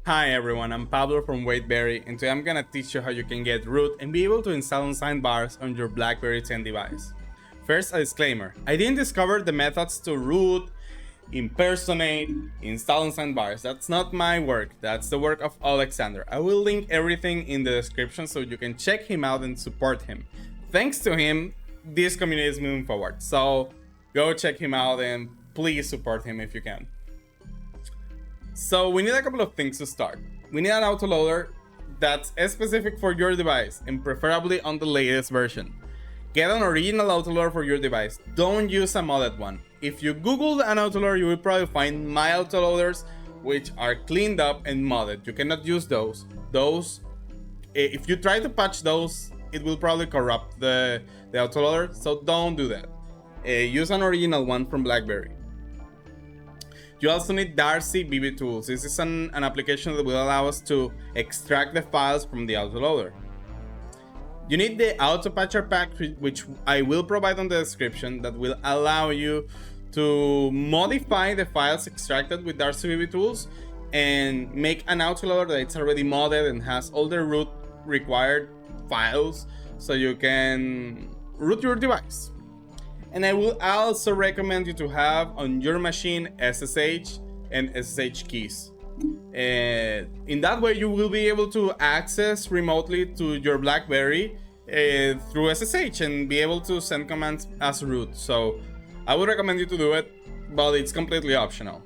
Hi everyone, I'm Pablo from blackberry, and today I'm gonna teach you how you can get root and be able to install unsigned bars on your BlackBerry 10 device. First, a disclaimer. I didn't discover the methods to root, impersonate, install unsigned bars. That's not my work, that's the work of Alexander. I will link everything in the description so you can check him out and support him. Thanks to him, this community is moving forward, so go check him out and please support him if you can. So we need a couple of things to start. We need an autoloader that's specific for your device and preferably on the latest version. Get an original autoloader for your device. Don't use a modded one. If you Google an autoloader, you will probably find my autoloaders, which are cleaned up and modded. You cannot use those. If you try to patch those, it will probably corrupt the autoloader, so don't do that. Use an original one from BlackBerry. You also need Darcy BB Tools. This is an application that will allow us to extract the files from the autoloader. You need the Auto Patcher pack, which I will provide on the description, that will allow you to modify the files extracted with Darcy BB Tools and make an autoloader that's already modded and has all the root required files so you can root your device. And I will also recommend you to have on your machine SSH and SSH keys. In that way, you will be able to access remotely to your BlackBerry through SSH and be able to send commands as root. So I would recommend you to do it, but it's completely optional.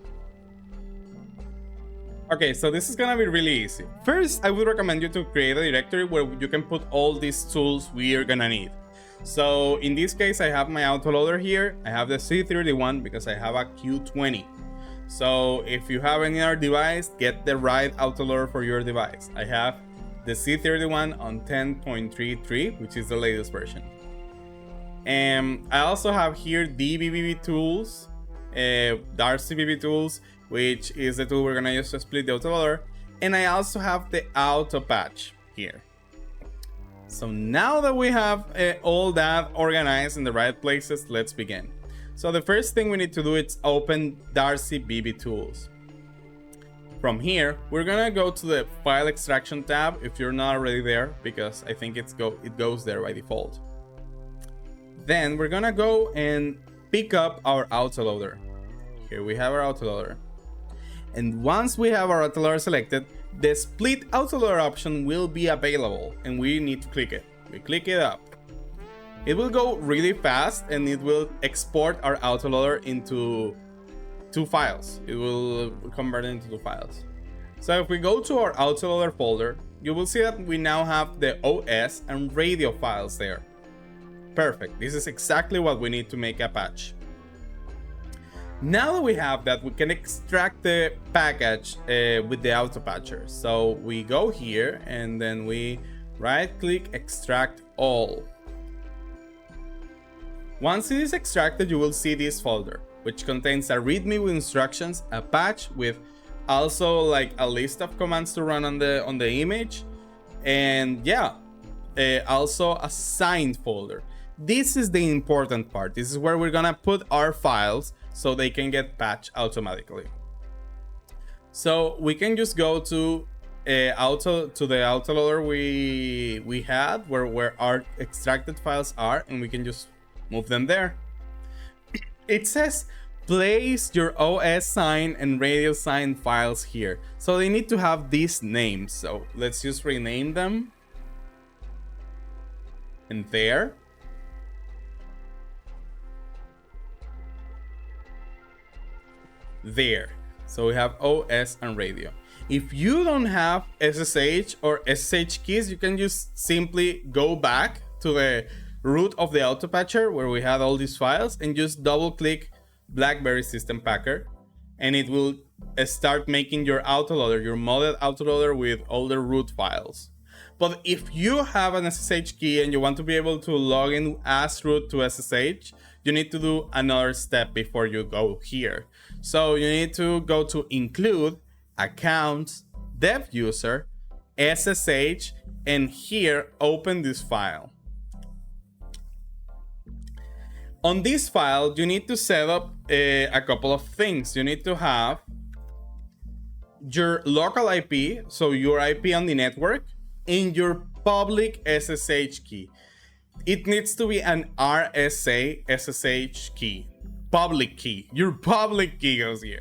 Okay, so this is gonna be really easy. First, I would recommend you to create a directory where you can put all these tools we are gonna need. So in this case, I have my autoloader here. I have the C31 because I have a Q20. So if you have any other device, get the right autoloader for your device. I have the C31 on 10.33, which is the latest version. And I also have here DBBB tools, Darcy BB tools, which is the tool we're gonna use to split the autoloader. And I also have the auto patch here. So now that we have all that organized in the right places, let's begin. So the first thing we need to do is open Darcy BB Tools. From here, we're gonna go to the File Extraction tab if you're not already there, because I think it goes there by default. Then we're gonna go and pick up our autoloader. Here we have our autoloader. And once we have our autoloader selected, the split autoloader option will be available and we need to click it. We click it up. It will go really fast and it will export our autoloader into two files. It will convert it into two files. So if we go to our autoloader folder, you will see that we now have the OS and radio files there. Perfect. This is exactly what we need to make a patch. Now that we have that, we can extract the package with the auto patcher. So we go here and then we right click, extract all. Once it is extracted, you will see this folder, which contains a readme with instructions, a patch with also like a list of commands to run on the image, and yeah, also a signed folder. This is the important part. This is where we're gonna put our files so they can get patched automatically. So we can just go to the autoloader we had where our extracted files are, and we can just move them there. It says place your OS sign and radio sign files here, so they need to have these names. So let's just rename them. And there. So we have OS and radio. If you don't have SSH or SSH keys, you can just simply go back to the root of the auto patcher where we had all these files and just double click BlackBerry System Packer, and it will start making your autoloader, your modded autoloader with all the root files. But if you have an SSH key and you want to be able to log in as root to SSH, you need to do another step before you go here. So you need to go to include, accounts, dev user, SSH, and here open this file. On this file, you need to set up a couple of things. You need to have your local IP, so your IP on the network, and your public SSH key. It needs to be an RSA SSH key, public key. Your public key goes here.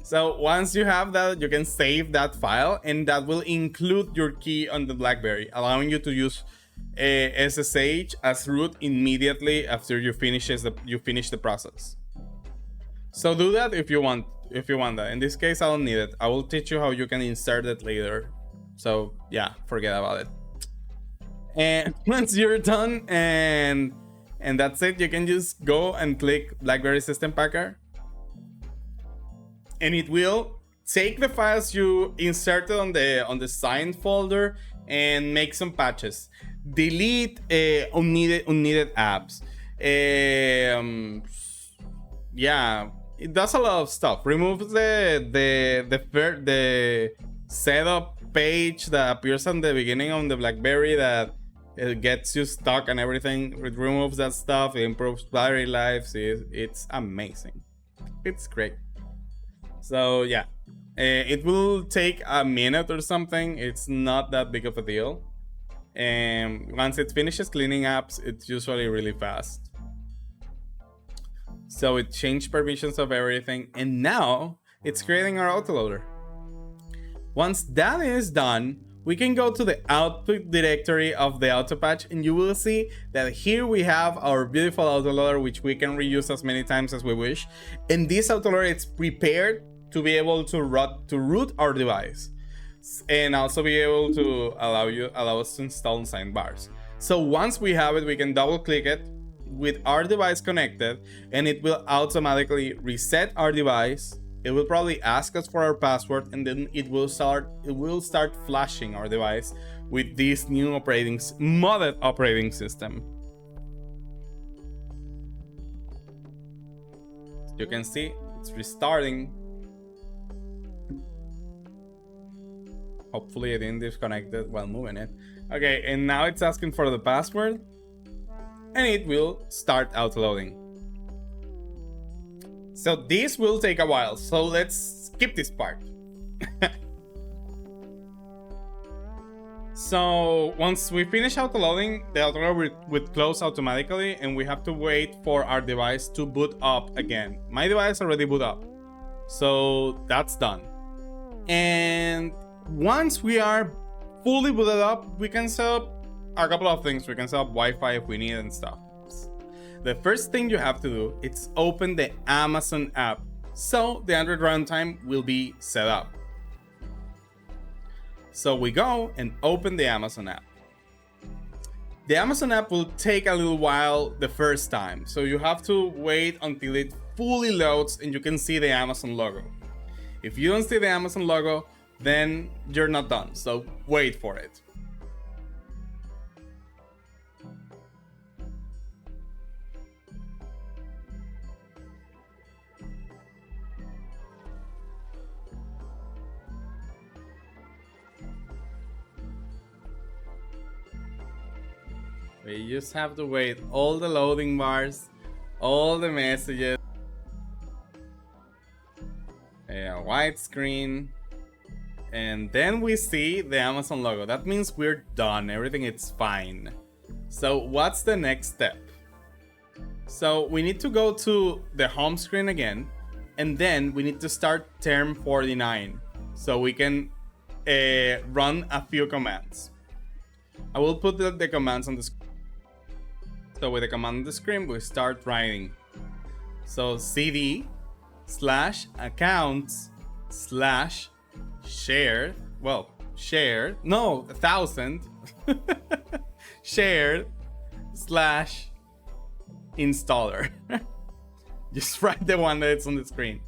So once you have that, you can save that file, and that will include your key on the BlackBerry, allowing you to use SSH as root immediately after you finish the process. So do that if you want that. In this case, I don't need it. I will teach you how you can insert it later. So yeah, forget about it. And once you're done and that's it, you can just go and click BlackBerry System Packer, and it will take the files you inserted on the signed folder and make some patches. Delete unneeded apps. Yeah, it does a lot of stuff. Remove the setup page that appears on the beginning on the BlackBerry that it gets you stuck and everything. It removes that stuff. It improves battery lives. It's amazing. It's great. So yeah, it will take a minute or something. It's not that big of a deal. And once it finishes cleaning apps, it's usually really fast. So it changed permissions of everything, and now it's creating our autoloader. Once that is done, we can go to the output directory of the autopatch, and you will see that here we have our beautiful autoloader, which we can reuse as many times as we wish. And this autoloader is prepared to be able to root our device, and also be able to allow us to install unsigned bars. So once we have it, we can double click it with our device connected, and it will automatically reset our device. It will probably ask us for our password, and then it will start flashing our device with this new modded operating system. You can see it's restarting. Hopefully I didn't disconnect it while moving it. Okay, and now it's asking for the password, and it will start autoloading. So this will take a while, so let's skip this part. So once we finish autoloading, the autoloader would close automatically, and we have to wait for our device to boot up again. My device already boot up, so that's done. And once we are fully booted up, we can set up a couple of things. We can set up Wi-Fi if we need and stuff. The first thing you have to do is open the Amazon app, so the Android runtime will be set up. So we go and open the Amazon app. The Amazon app will take a little while the first time, so you have to wait until it fully loads and you can see the Amazon logo. If you don't see the Amazon logo, then you're not done, so wait for it. We just have to wait all the loading bars, all the messages, a white screen, and then we see the Amazon logo. That means we're done, everything is fine. So what's the next step? So we need to go to the home screen again, and then we need to start term 49 so we can run a few commands. I will put the commands on the screen. So with the command on the screen, we start writing. So cd /accounts/shared, well, shared, no, 1000 shared /installer. Just write the one that's on the screen.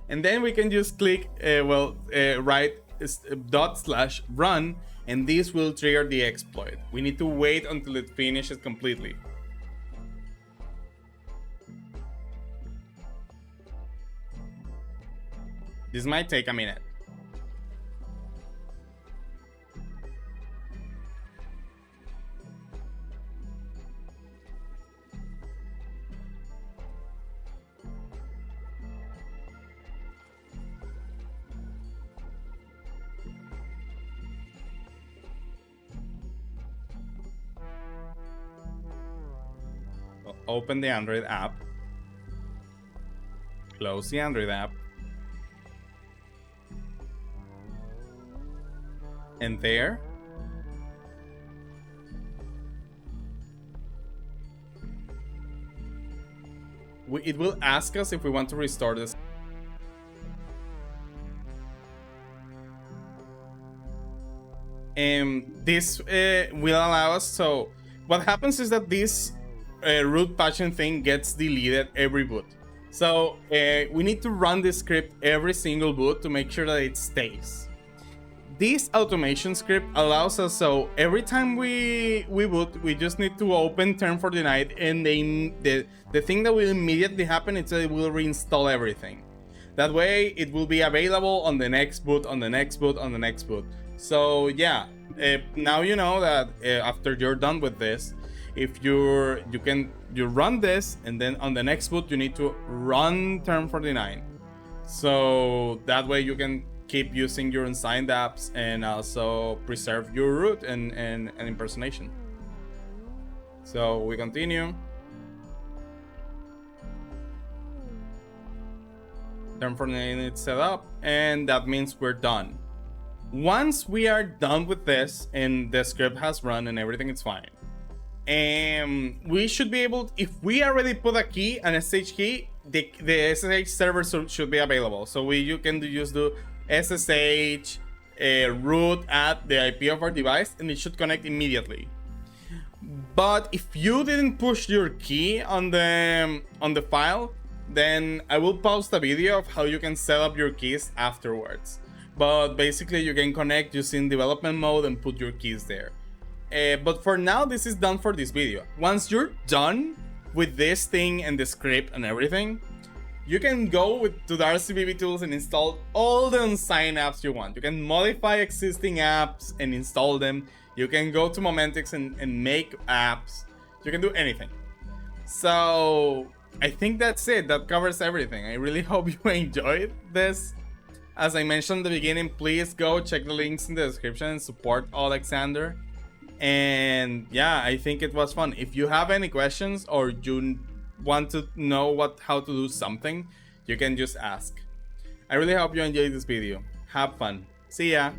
And then we can just click, write /run, and this will trigger the exploit. We need to wait until it finishes completely. This might take a minute. open the Android app, close the Android app, and there it will ask us if we want to restore this. This will allow us. So what happens is that this root patching thing gets deleted every boot. So we need to run this script every single boot to make sure that it stays. This automation script allows us, so every time we boot, we just need to open term for denied, and the thing that will immediately happen is that it will reinstall everything. That way it will be available on the next boot, on the next boot, on the next boot. So yeah, now you know that after you're done with this, if you run this, and then on the next boot you need to run term 49. So that way you can keep using your unsigned apps and also preserve your root and impersonation. So we continue. Term 49 is set up, and that means we're done. Once we are done with this and the script has run and everything is fine, we should be able, if we already put a key, an SSH key, the SSH server should be available. So you can use the SSH root at the IP of our device, and it should connect immediately. But if you didn't push your key on the file, then I will post a video of how you can set up your keys afterwards. But basically you can connect using development mode and put your keys there. But for now, this is done for this video. Once you're done with this thing and the script and everything, you can go to the RCBB tools and install all the unsigned apps you want. You can modify existing apps and install them. You can go to Momentix and make apps. You can do anything. So I think that's it. That covers everything. I really hope you enjoyed this. As I mentioned at the beginning, please go check the links in the description and support Alexander. And yeah, I think it was fun. If you have any questions or you want to know how to do something, you can just ask. I really hope you enjoyed this video. Have fun. See ya.